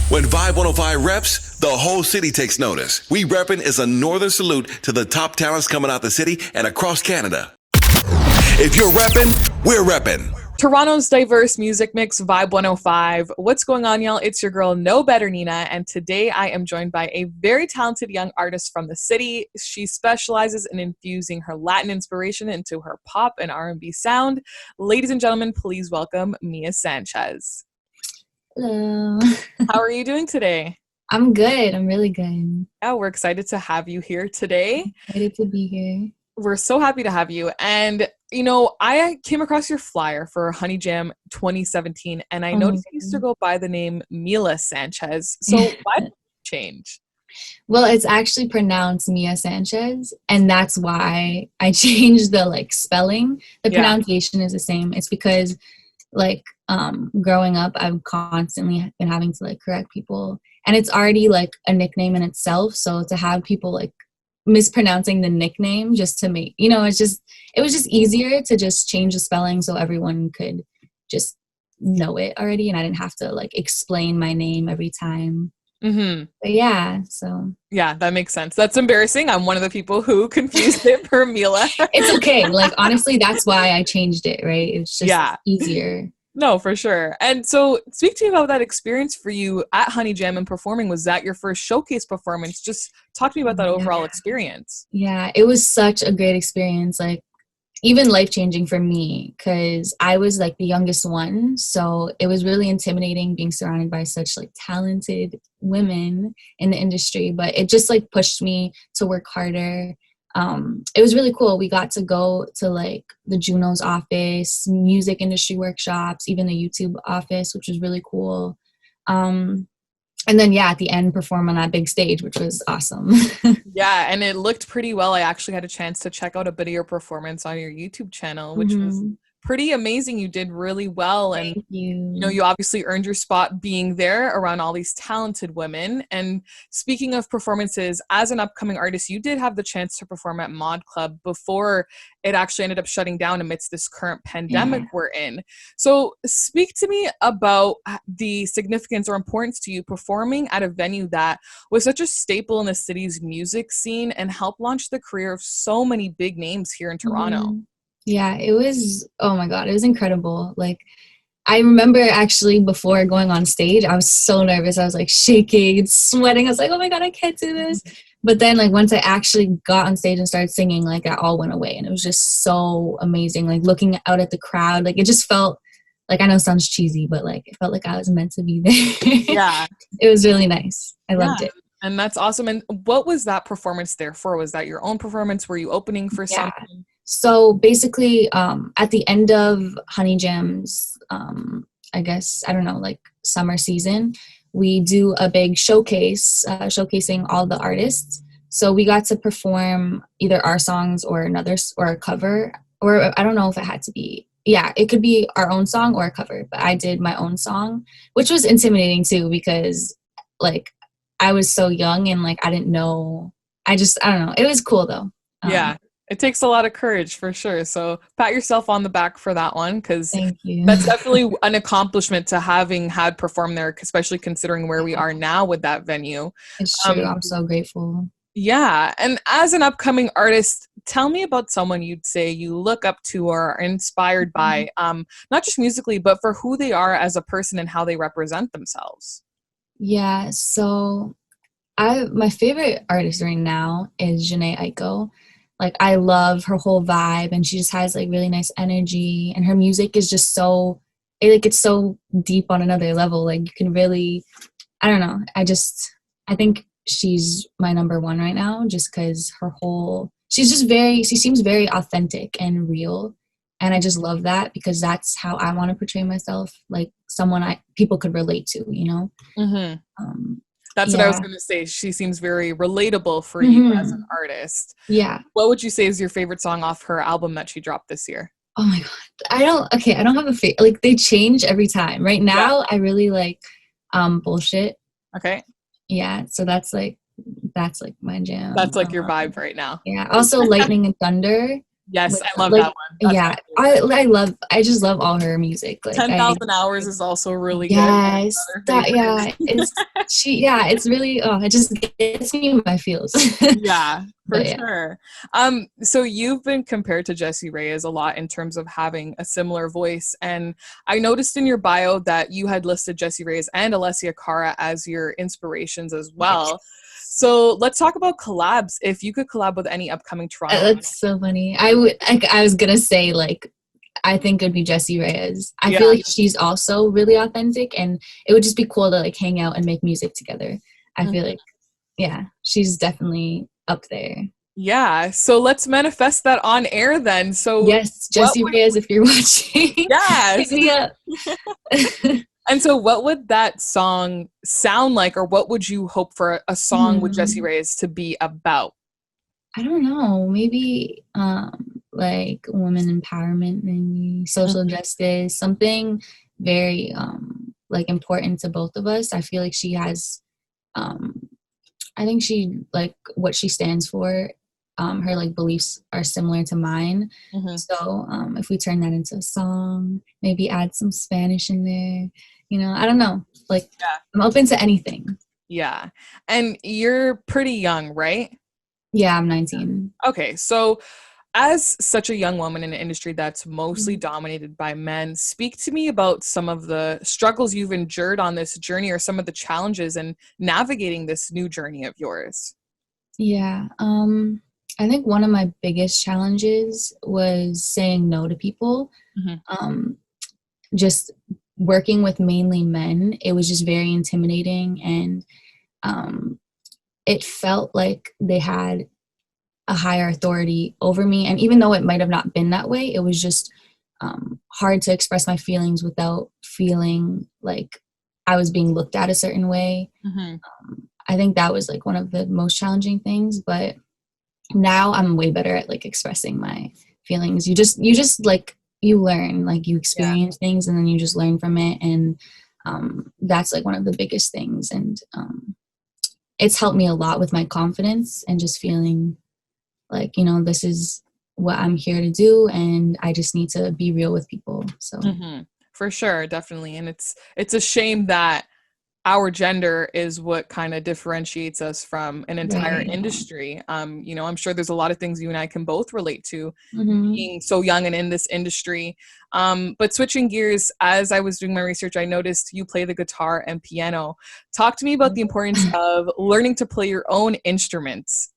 When Vibe 105 reps, the whole city takes notice. We Reppin' is a northern salute to the top talents coming out the city and across Canada. If you're reppin', we're reppin'. Toronto's diverse music mix, Vibe 105. What's going on, y'all? It's your girl, NoBetterNina, and today I am joined by a very talented young artist from the city. She specializes in infusing her Latin inspiration into her pop and R&B sound. Ladies and gentlemen, please welcome Mia Sanchez. Hello. How are you doing today? I'm good. I'm really good. Yeah, we're excited to have you here today. Excited to be here. We're so happy to have you. And, you know, I came across your flyer for Honey Jam 2017, and I noticed you used to go by the name Mia Sanchez. So why did you change? Well, it's actually pronounced Mia Sanchez, and that's why I changed the spelling. The pronunciation is the same. It's because growing up, I've constantly been having to correct people, and it's already a nickname in itself. So to have people mispronouncing the nickname just to make, it was just easier to just change the spelling so everyone could just know it already, and I didn't have to explain my name every time. But yeah, so yeah, that makes sense. That's embarrassing. I'm one of the people who confused it for Mila. It's okay. Honestly, that's why I changed it, right? It's just easier. No, for sure. And so speak to me about that experience for you at Honey Jam and performing. Was that your first showcase performance? Just talk to me about that overall experience. Yeah, it was such a great experience. Even life-changing for me, because I was the youngest one. So it was really intimidating being surrounded by such talented women in the industry. But it just pushed me to work harder. It was really cool. We got to go to the Juno's office, music industry workshops, even the YouTube office, which was really cool. And then, at the end, perform on that big stage, which was awesome. Yeah, and it looked pretty well. I actually had a chance to check out a bit of your performance on your YouTube channel, which was pretty amazing. You did really well. Thank you. You obviously earned your spot being there around all these talented women. And speaking of performances, as an upcoming artist, you did have the chance to perform at Mod Club before it actually ended up shutting down amidst this current pandemic we're in. So speak to me about the significance or importance to you performing at a venue that was such a staple in the city's music scene and helped launch the career of so many big names here in Toronto. Yeah, it was, oh my God, it was incredible. I remember actually before going on stage, I was so nervous. I was shaking, sweating. I was oh my God, I can't do this. But then once I actually got on stage and started singing, that all went away. And it was just so amazing. Looking out at the crowd, it just felt I know it sounds cheesy, but it felt I was meant to be there. Yeah. It was really nice. I loved it. And that's awesome. And what was that performance there for? Was that your own performance? Were you opening for something? So basically, at the end of Honey Jam's, I guess, I don't know, summer season, we do a big showcase, showcasing all the artists. So we got to perform either our songs or a cover, or I don't know if it had to be, it could be our own song or a cover, but I did my own song, which was intimidating too, because I was so young and I didn't know, I don't know. It was cool though. Yeah. It takes a lot of courage for sure. So pat yourself on the back for that one, because that's definitely an accomplishment to having had performed there, especially considering where we are now with that venue. It's true. I'm so grateful. Yeah. And as an upcoming artist, tell me about someone you'd say you look up to or are inspired by, not just musically, but for who they are as a person and how they represent themselves. Yeah. So my favorite artist right now is Jhene Aiko. I love her whole vibe, and she just has really nice energy, and her music is just so, it's so deep on another level. You can really, I don't know. I think she's my number one right now, just because she seems very authentic and real. And I just love that, because that's how I want to portray myself, someone people could relate to, That's what I was going to say. She seems very relatable for you as an artist. Yeah. What would you say is your favorite song off her album that she dropped this year? Oh my God. I don't have a favorite. They change every time. Right now, I really like Bullshit. Okay. Yeah. So that's my jam. That's your vibe right now. Yeah. Also Lightning and Thunder. Yes, I love like, that one. That's yeah, my favorite. I just love all her music. Like 10,000 Hours is also really good. yes, Another that, yeah, favorite. it's really, oh, it just gets me in my feels. Yeah, for But yeah. sure. So you've been compared to Jessie Reyez a lot in terms of having a similar voice, and I noticed in your bio that you had listed Jessie Reyez and Alessia Cara as your inspirations as well. So let's talk about collabs. If you could collab with any upcoming Toronto, That's so funny. I was gonna say, like, I think it'd be Jessie Reyez. I yeah, feel like she's also really authentic, and it would just be cool to like hang out and make music together. I feel like, yeah, she's definitely up there. yeah. So let's manifest that on air then. So Yes, Jessie Reyez, if you're watching, yes. hit me up. And so what would that song sound like, or what would you hope for a song with Jessie Reyez to be about? I don't know. Maybe like women empowerment, maybe social justice, something very like important to both of us. I feel like she has I think she, like, what she stands for, her like beliefs are similar to mine. So if we turn that into a song, maybe add some Spanish in there, you know, I don't know. Like, I'm open to anything. Yeah. And you're pretty young, right? Yeah, I'm 19. Okay. So as such a young woman in an industry that's mostly dominated by men, speak to me about some of the struggles you've endured on this journey, or some of the challenges in navigating this new journey of yours. Yeah. I think one of my biggest challenges was saying no to people. Just working with mainly men, it was just very intimidating, and it felt like they had a higher authority over me. And even though it might have not been that way, it was just hard to express my feelings without feeling like I was being looked at a certain way. I think that was like one of the most challenging things, but now I'm way better at like expressing my feelings. You just like, you learn, like you experience things and then you just learn from it. And that's like one of the biggest things. And it's helped me a lot with my confidence and just feeling like, you know, this is what I'm here to do, and I just need to be real with people. So for sure, definitely. And it's a shame that our gender is what kind of differentiates us from an entire industry. You know, I'm sure there's a lot of things you and I can both relate to, being so young and in this industry. But switching gears, as I was doing my research, I noticed you play the guitar and piano. Talk to me about the importance of learning to play your own instruments.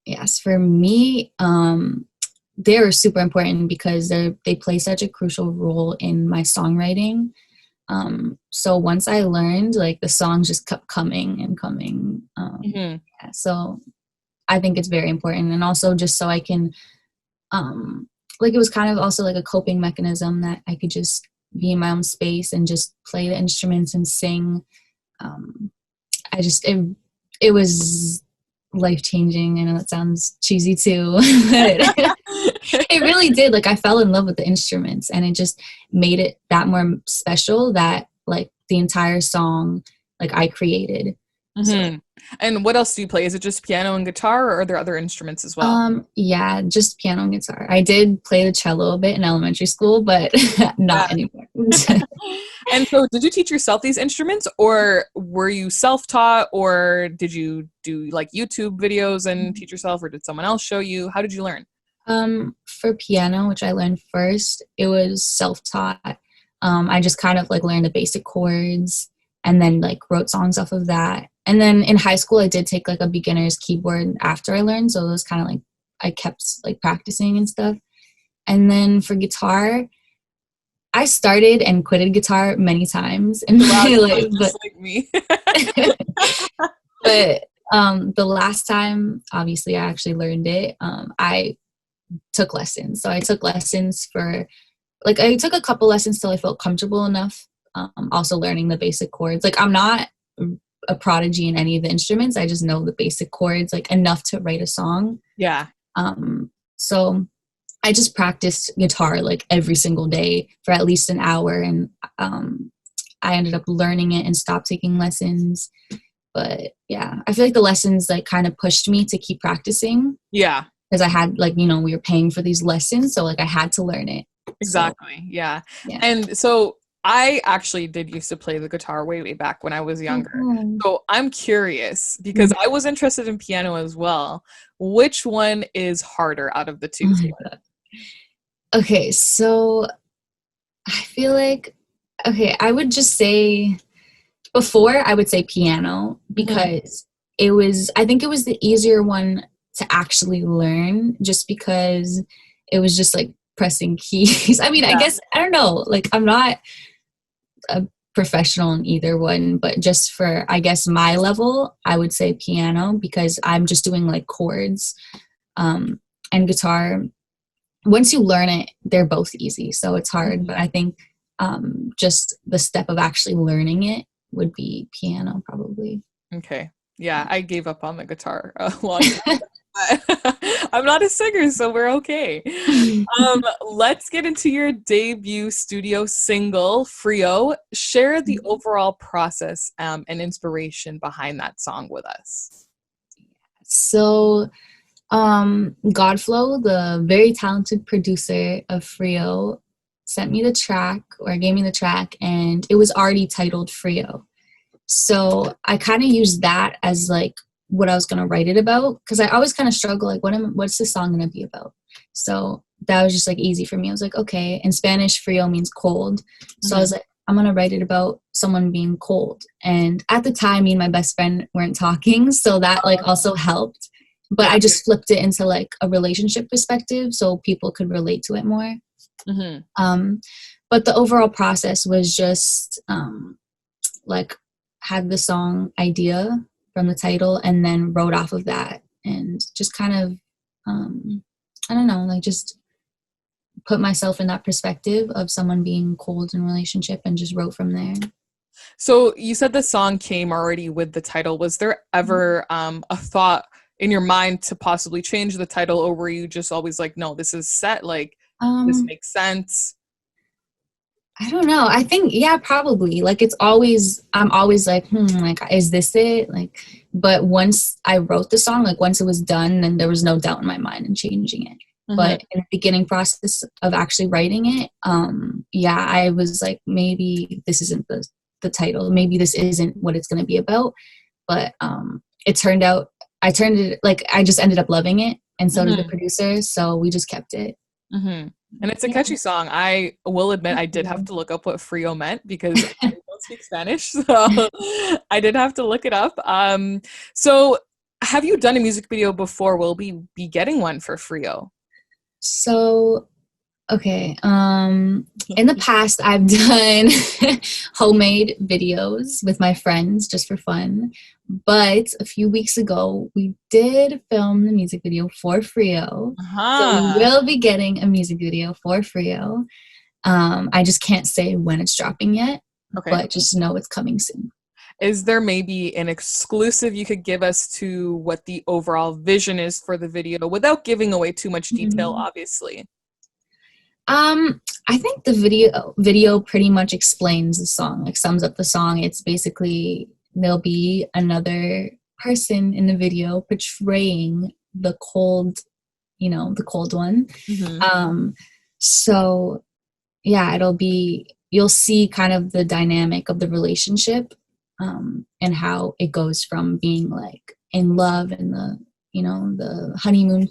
Yes, for me, they're super important because they play such a crucial role in my songwriting. So once I learned, like, the songs just kept coming and coming. So I think it's very important. And also just so I can, like, it was kind of also like a coping mechanism that I could just be in my own space and just play the instruments and sing. It was life-changing. I know that sounds cheesy too, but it really did. Like, I fell in love with the instruments, and it just made it that more special that, like, the entire song, like, I created. So, and what else do you play? Is it just piano and guitar, or are there other instruments as well? yeah, just piano and guitar. I did play the cello a bit in elementary school, but not anymore. And so did you teach yourself these instruments, or were you self-taught, or did you do like YouTube videos and teach yourself, or did someone else show you? How did you learn? For piano, which I learned first, it was self-taught. I just kind of like learned the basic chords and then like wrote songs off of that. And then in high school, I did take like a beginner's keyboard after I learned. So it was kind of like, I kept like practicing and stuff. And then for guitar, I started and quitted guitar many times in my life, just like me. But the last time, obviously, I actually learned it. I took lessons. So I took lessons for, like, I took a couple lessons till I felt comfortable enough. Also learning the basic chords. Like, I'm not a prodigy in any of the instruments. I just know the basic chords, like, enough to write a song. Yeah. So I just practiced guitar like every single day for at least an hour, and I ended up learning it and stopped taking lessons. But yeah, I feel like the lessons like kind of pushed me to keep practicing. Yeah. because I had like, you know, we were paying for these lessons, so like I had to learn it. Exactly. So, Yeah. yeah. And so I actually did used to play the guitar way, way back when I was younger. So I'm curious because I was interested in piano as well. Which one is harder out of the two? Oh my God. Okay, so I feel like, okay, I would just say, before I would say piano because I think it was the easier one to actually learn just because it was just like pressing keys. I mean, I guess, I don't know, like I'm not a professional in either one, but just for, I guess, my level, I would say piano because I'm just doing like chords, and guitar. Once you learn it, they're both easy, so it's hard. But I think just the step of actually learning it would be piano, probably. Okay. Yeah, I gave up on the guitar a long time. I'm not a singer, so we're okay. Let's get into your debut studio single, Frio. Share the overall process and inspiration behind that song with us. So, Godflow, the very talented producer of Frio, sent me the track or gave me the track, and it was already titled Frio. So I kind of used that as like what I was going to write it about, because I always kind of struggle, like what's the song going to be about? So that was just like easy for me. I was like, okay, in Spanish, frio means cold. So I was like, I'm going to write it about someone being cold. And at the time, me and my best friend weren't talking, so that like also helped. But I just flipped it into like a relationship perspective so people could relate to it more. But the overall process was just like had the song idea from the title and then wrote off of that and just kind of I don't know, like just put myself in that perspective of someone being cold in a relationship and just wrote from there. So you said the song came already with the title. Was there ever a thought in your mind to possibly change the title, or were you just always like, no, this is set, like this makes sense? I don't know. I think, yeah, probably. Like I'm always like, like, is this it? Like, but once I wrote the song, like once it was done, then there was no doubt in my mind in changing it. But in the beginning process of actually writing it, yeah, I was like, maybe this isn't the title. Maybe this isn't what it's going to be about. But it turned out, I just ended up loving it. And so did the producer. So we just kept it. And it's a catchy song. I will admit I did have to look up what Frio meant because I don't speak Spanish, so I did have to look it up. So have you done a music video before? Will we be getting one for Frio? So, okay. In the past, I've done homemade videos with my friends just for fun. But a few weeks ago, we did film the music video for Frio. So we will be getting a music video for Frio. I just can't say when it's dropping yet, but just know it's coming soon. Is there maybe an exclusive you could give us to what the overall vision is for the video without giving away too much detail, obviously? I think the video pretty much explains the song, like sums up the song. It's basically there'll be another person in the video portraying the cold, the cold one. So yeah, you'll see kind of the dynamic of the relationship, and how it goes from being like in love in the honeymoon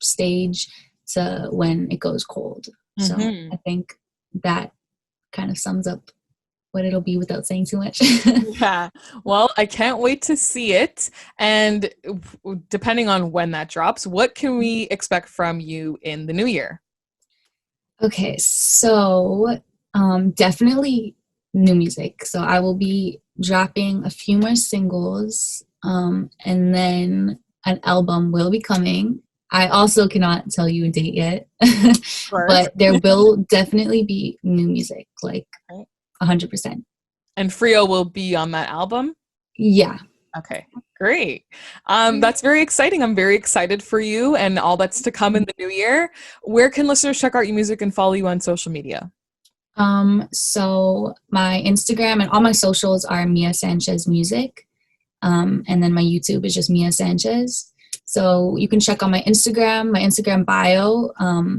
stage to when it goes cold. So I think that kind of sums up what it'll be without saying too much. Yeah. Well, I can't wait to see it. And depending on when that drops, what can we expect from you in the new year? Okay, so definitely new music. So I will be dropping a few more singles, and then an album will be coming. I also cannot tell you a date yet, but there will definitely be new music, like 100%. And Frio will be on that album? Yeah. Okay, great. That's very exciting. I'm very excited for you and all that's to come in the new year. Where can listeners check out your music and follow you on social media? So my Instagram and all my socials are Mia Sanchez Music. And then my YouTube is just Mia Sanchez. So you can check on my Instagram. My Instagram bio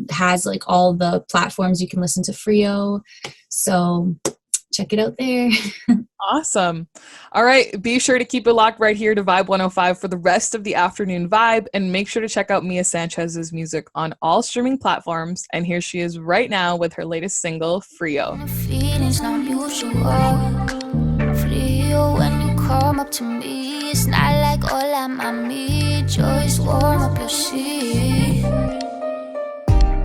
has like all the platforms you can listen to Frio. So check it out there. Awesome. All right. Be sure to keep it locked right here to Vibe 105 for the rest of the afternoon vibe. And make sure to check out Mia Sanchez's music on all streaming platforms. And here she is right now with her latest single, Frio. Feelings not usual. Frio, when you come up to me, it's not like all I'm need. Just warm up your seat.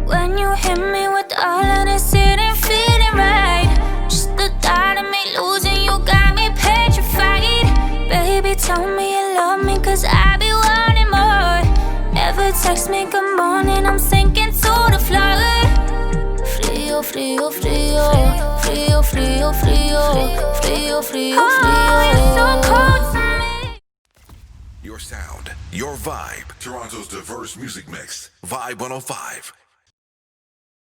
When you hit me with all of this, it ain't feeling right. Just the thought of me losing you got me petrified. Baby, tell me you love me, cause I be wanting more. Never text me good morning, I'm sinking to the floor. Frio, frio, frio. Frio, frio, frio. Frio, frio, frio. Oh, it's so cold to me. Your sound, your vibe. Toronto's diverse music mix. Vibe 105.